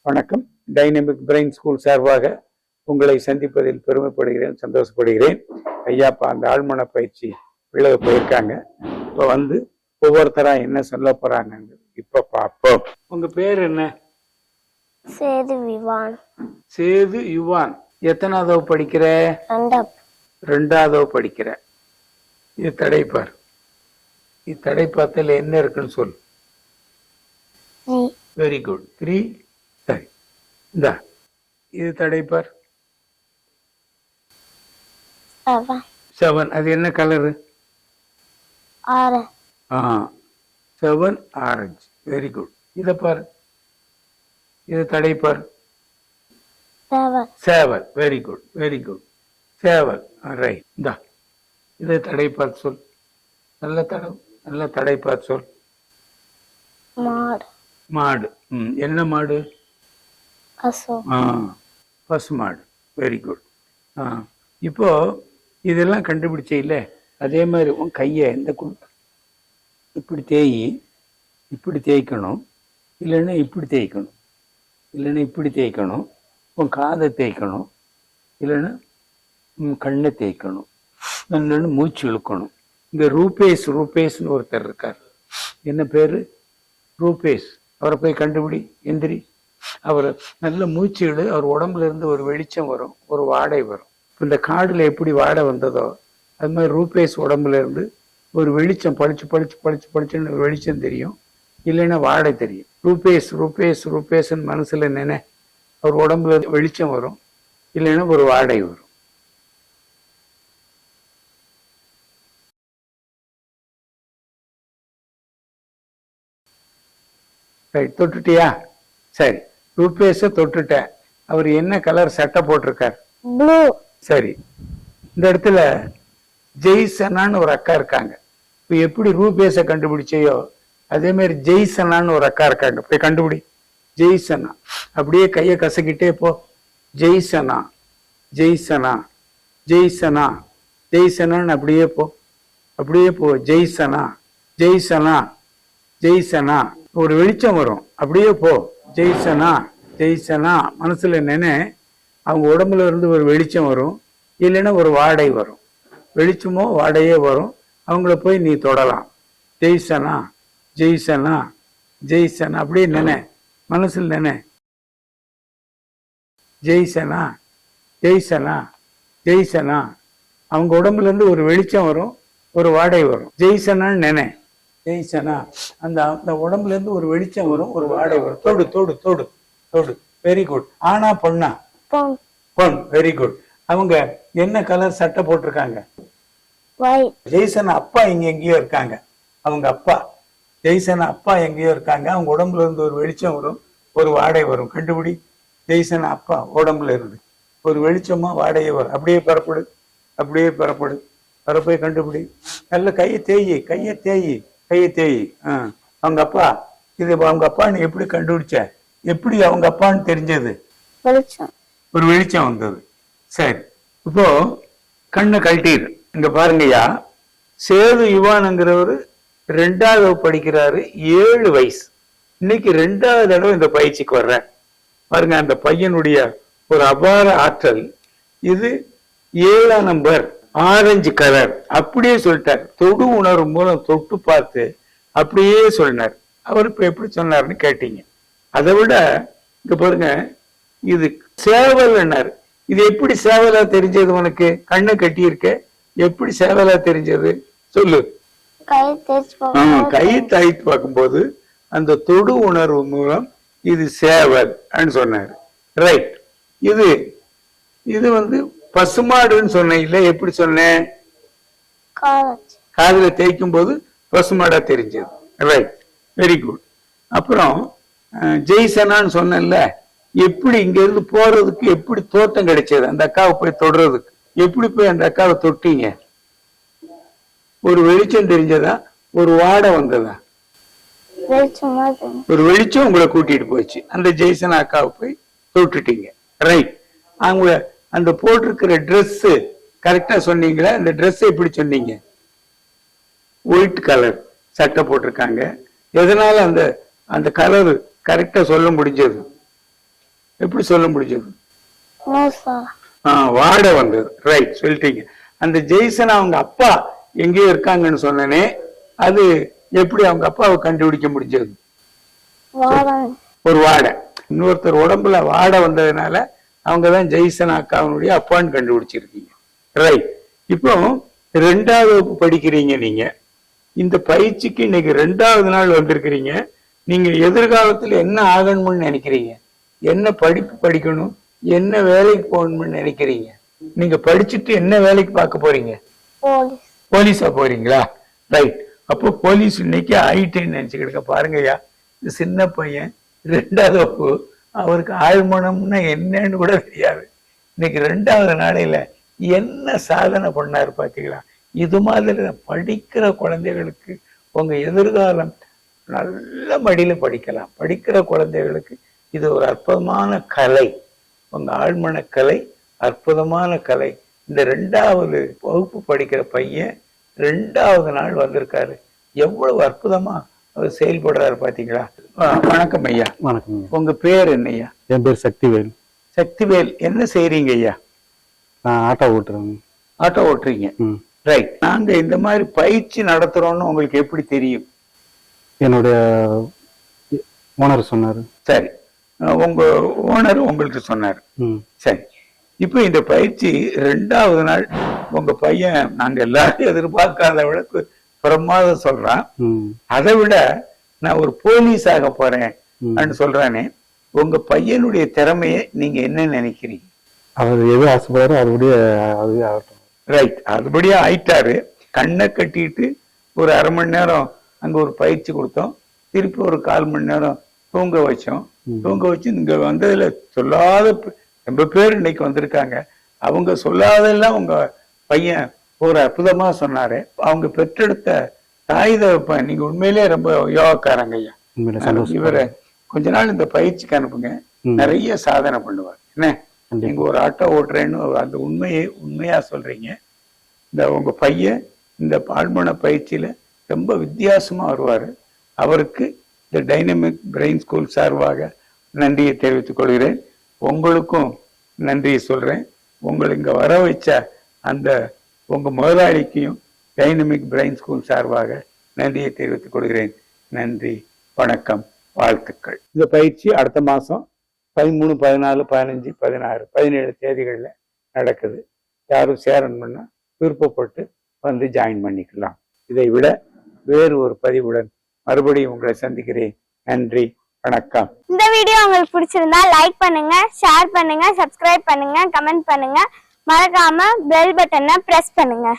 வணக்கம். Dynamic brain school சார்பாக உங்களை சந்திப்பதில் பெருமைப்படுகிறேன், சந்தோஷப்படுகிறேன். ஐயாப்பா அந்த ஆழ்மன பயிற்சி விலக போயிருக்காங்க. இப்போ வந்து ஒவ்வொருத்தரா என்ன சொல்ல போறாங்க இப்ப பார்ப்போம். உங்க பேர் என்ன? சேது யுவான். சேது யுவான். எத்தனாவது படிக்கிற? ரெண்டாவது படிக்கிற. இது தடைப்பார். இது தடைப்பாத்தில் என்ன இருக்குன்னு சொல்லு. Very good. 3. சரி, இந்தா இது தடைப்பார். 7. அது என்ன கலரு? 7 ஆரஞ்சு. Very good. இத பாரு, இது தடைப்பார். 7. Very good, very good. 7 right. இந்தா இதை தடைப்பார் சொல். நல்ல தடைப்பார் சொல். மாடு. என்ன மாடு? பசு மாடு. Very good. இப்போ இதெல்லாம் கண்டுபிடிச்ச இல்ல, அதே மாதிரி உன் கையை இந்த இப்படி இப்படி தேய்க்கணும், இல்லைன்னா இப்படி தேய்க்கணும், இல்லைன்னா இப்படி தேய்க்கணும். உன் காதை தேய்க்கணும், இல்லைன்னா கண்ணை தேய்க்கணும், இல்லைன்னா மூச்சு இழுக்கணும். இந்த ரூபேஷ்னு ஒருத்தர் இருக்கார். என்ன பேரு? ரூபேஷ். அவரை போய் கண்டுபிடி. எந்திரி. அவர் நல்ல மூச்சு இடு. அவர் உடம்புல இருந்து ஒரு வெளிச்சம் வரும், ஒரு வாடை வரும். இந்த காடுல எப்படி வாடை வந்ததோ அது மாதிரி ரூபேஷ் உடம்புல இருந்து ஒரு வெளிச்சம் பளிச்சுன்னு ஒரு வெளிச்சம் தெரியும், இல்லைன்னா வாடை தெரியும். ரூபேஷ் மனசுல நினை. அவர் உடம்புல வெளிச்சம் வரும், இல்லைன்னா ஒரு வாடை வரும். தொட்டுட்டியா? சரி, ரூபேஷ தொட்டுட்ட. அவர் என்ன கலர் சட்டை போட்டிருக்கார்? சரி, இந்த இடத்துல ஜெய்சனான்னு ஒரு அக்கா இருக்காங்க. இப்ப எப்படி ரூபேஷ கண்டுபிடிச்சையோ அதே மாதிரி ஜெய்சனான்னு ஒரு அக்கா இருக்காங்க. போய் கண்டுபிடி. ஜெய்சனா. அப்படியே கையை கசக்கிட்டே போ. ஜெய்சனா ஜெய்சனா ஜெய்சனா ஜெய்சனான்னு அப்படியே போ. ஜெய்சனா ஜெய்சனா ஜெய்சனா. ஒரு வெளிச்சம் வரும், அப்படியே போ. ஜெய்சனா மனசுல நினை. அவங்க உடம்புல இருந்து ஒரு வெளிச்சம் வரும், இல்லைன்னா ஒரு வாடை வரும். வெளிச்சமோ வாடையே வரும். அவங்கள போய் நீ தொடலாம். ஜெய்சனா ஜெய்சனா ஜெய்சனா. அப்படியே நினை, மனசுல நினை. ஜெய்சனா ஜெய்சனா ஜெய்சனா. அவங்க உடம்புல இருந்து ஒரு வெளிச்சம் வரும், ஒரு வாடை வரும். ஜெய்சனான்னு நினை. ஜெய்சனா. அந்த உடம்புல இருந்து ஒரு வெளிச்சம் வரும், ஒரு வாடை வரும். தோடு தோடு தோடு தோடு. Very good. ஆனா பொண்ணா? பொன். Very good. அவங்க என்ன கலர் சட்டை போட்டிருக்காங்க? ஜெய்சனா அப்பா இங்க எங்கேயோ இருக்காங்க. அவங்க அப்பா ஜெய்சனா அப்பா எங்கேயோ இருக்காங்க. அவங்க உடம்புல இருந்து ஒரு வெளிச்சம் வரும், ஒரு வாடை வரும். கண்டுபிடி. ஜெய்சனா அப்பா உடம்புல இருந்து ஒரு வெளிச்சமா வாடையே வரும். அப்படியே பரப்படு. பரப்பை கண்டுபிடி. நல்ல கையை தேயி. அவங்க அப்பா. இது அவங்க அப்பான்னு எப்படி கண்டுபிடிச்ச? எப்படி அவங்க அப்பான்னு தெரிஞ்சது? ஒரு வெளிச்சம் வந்தது. சரி, இப்போ கண்ணை கழட்டிடு. இங்க பாருங்கய்யா, சேது யுவானுங்கிறவரு 2வது படிக்கிறாரு. 7 வயசு. இன்னைக்கு 2வது தடவை இந்த பயிற்சிக்கு வர்ற. பாருங்க, அந்த பையனுடைய ஒரு அபார ஆற்றல். இது 7ஆம் நம்பர், ஆரஞ்சு கலர். அப்படியே சொல்லிட்டார். தொடு உணர்வு மூலம் தொட்டு பார்த்து அப்படியே சொன்னார். அவர் இப்ப எப்படி சொன்னார்னு கேட்டீங்க. அதை விட இங்க பாருங்க, இது சேவல்னாரு. இது எப்படி சேவலா தெரிஞ்சது உனக்கு? கண்ணை கட்டி இருக்க, எப்படி சேவலா தெரிஞ்சது சொல்லு. கை தாய்த்து பார்க்கும்போது அந்த தொடு உணர்வு மூலம் இது சேவல் சொன்னாரு. ரைட். இது வந்து பசுமாடுன்னு சொன்னேன் இல்ல? எப்படி சொன்னேன்? காதுல தேய்க்கும் போது பசுமாடா தெரிஞ்சது. Right, very good. அப்புறம் ஜெய்சனான்னு சொன்னேன்ல, எப்படி இங்க இருந்து போறதுக்கு எப்படி தோட்டம் கிடைச்சது? அந்த அக்காவை போய் தொடுறதுக்கு எப்படி போய் அந்த அக்காவை தொட்டீங்க? ஒரு வெளிச்சம் தெரிஞ்சதா, ஒரு வாடை வந்ததா? ஒரு வெளிச்சம் உங்களை கூட்டிட்டு போச்சு. அந்த ஜெய்சனா அக்காவை போய் தொட்டுட்டீங்க. ரைட். அவங்க அந்த போட்டிருக்கிற ட்ரெஸ் கரெக்டா சொன்னீங்களா? அந்த ட்ரெஸ் எப்படி சொன்னீங்க? ஒயிட் கலர் சட்டை போட்டிருக்காங்க. எதனால அந்த கலர் கரெக்டா சொல்ல முடிஞ்சது? எப்படி சொல்ல முடிஞ்சது? மூசா. வாடை வந்தது. ரைட், சொல்லிட்டீங்க. அந்த ஜெய்சன் அவங்க அப்பா எங்கேயோ இருக்காங்கன்னு சொன்னனே, அது எப்படி அவங்க அப்பாவை கண்டுபிடிக்க முடிஞ்சது? வாடன். ஒரு வாடை, இன்னொருத்தர் உடம்புல வாடை வந்ததுனால அவங்கதான் ஜெய்சன் அக்காவனுடைய அப்பான்னு கண்டுபிடிச்சிருக்கீங்க. ரைட். இப்போ 2வது வகுப்பு படிக்கிறீங்க நீங்க. இந்த பயிற்சிக்கு இன்னைக்கு 2வது நாள் வந்திருக்கிறீங்க. நீங்க எதிர்காலத்துல என்ன ஆகணும்னு நினைக்கிறீங்க? என்ன படிப்பு படிக்கணும், என்ன வேலைக்கு போகணும்னு நினைக்கிறீங்க? நீங்க படிச்சுட்டு என்ன வேலைக்கு பார்க்க போறீங்க? போலீஸ். போலீஸா போறீங்களா? ரைட். அப்போ போலீஸ் இன்னைக்கு ஆயிட்டேன்னு நினைச்சுக்கிடுங்க. பாருங்கய்யா, இந்த சின்ன பையன் 2வது வகுப்பு, அவருக்கு ஆழ்மனம்னா என்னன்னு கூட தெரியாது. இன்னைக்கு 2வது நாளையில என்ன சாதனை பண்ணாரு பாத்தீங்களா? இது மாதிரி படிக்கிற குழந்தைகளுக்கு உங்க எதிர்காலம் நல்ல மடியில படிக்கலாம். படிக்கிற குழந்தைகளுக்கு இது ஒரு அற்புதமான கலை. உங்க ஆழ்மன கலை அற்புதமான கலை. இந்த 2வது வகுப்பு படிக்கிற பையன் 2வது நாள் வந்திருக்காரு. எவ்வளவு அற்புதமா அவர் செயல்படுறாரு பாத்தீங்களா? வணக்கம் ஐயா. வணக்கம். உங்க பேர் என்னய்யா? என் பேர் சக்திவேல். சக்திவேல், என்ன செய்றீங்க ஐயா? நான் ஆட்டோ ஓட்டுறேன். ஆட்டோ ஓட்டுறீங்க. ரைட். நாங்க இந்த மாதிரி பயிற்சி நடத்துறோம்னு உங்களுக்கு எப்படி தெரியும்? என்னுடைய ஓனர் சொன்னாரு. சரி, உங்க ஓனர் உங்களுக்கு சொன்னாரு. சரி, இப்போ இந்த பயிற்சி 2வது நாள் உங்க பையன் நாங்க எல்லாரும் எதிர்பார்க்காத விட பிரமாதம் சொல்றான். அதை விட நான் ஒரு போலீஸ் ஆக போறேன் சொல்றானே, உங்க பையனுடைய திறமையை நீங்க என்ன நினைக்கிறீங்க? அவர் எது ஆசைப்படுறாரோ அதுபடியே அதுவே ஆகட்டும். ரைட், அதுபடியா ஆயிட்டாரு. கண்ணை கட்டிட்டு ஒரு 1/2 மணி நேரம் அங்க ஒரு பயிற்சி கொடுத்தோம். திருப்பி ஒரு 1/4 மணி நேரம் தூங்க வச்சோம். தூங்க வச்சு இங்க வந்ததுல சொல்லாத ரொம்ப பேர் இன்னைக்கு வந்திருக்காங்க. அவங்க சொல்லாதெல்லாம் உங்க பையன் ஒரு அற்புதமா சொன்னாரு. அவங்க பெற்றெடுத்த தாய் தகப்பன் நீங்க உண்மையிலே ரொம்ப யோகாக்காரங்க ஐயா. இவரை கொஞ்ச நாள் இந்த பயிற்சிக்கு அனுப்புங்க, நிறைய சாதனை பண்ணுவார். என்ன, நீங்க ஒரு ஆட்டோ ஓட்டுறேன்னு அந்த உண்மையா சொல்றீங்க. இந்த உங்க பையன் இந்த ஆழ்மன பயிற்சியில ரொம்ப வித்தியாசமா வருவாரு. அவருக்கு இந்த டைனமிக் பிரெயின் ஸ்கூல் சார்பாக நன்றியை தெரிவித்துக் கொள்கிறேன். உங்களுக்கும் நன்றியை சொல்றேன். உங்களை இங்க வர வச்ச அந்த உங்க முதலாளிக்கும் டைனமிக் பிரெயின் ஸ்கூல் சார்பாக நன்றியை தெரிவித்துக் கொள்கிறேன். நன்றி, வணக்கம், வாழ்த்துக்கள். இந்த பயிற்சி அடுத்த மாசம் 13, 14, 15, 16, 17 தேதிகள்ல நடக்குது. யாரும் சேரணும்னா விருப்பப்பட்டு வந்து ஜாயின் பண்ணிக்கலாம். இதை விட வேறு ஒரு பதிவுடன் மறுபடியும் உங்களை சந்திக்கிறேன். நன்றி, வணக்கம். இந்த வீடியோ உங்களுக்கு பிடிச்சிருந்தா லைக் பண்ணுங்க, ஷேர் பண்ணுங்க, சப்ஸ்கிரைப் பண்ணுங்க, கமெண்ட் பண்ணுங்க. மறக்காம பெல் பட்டனை பிரஸ் பண்ணுங்க.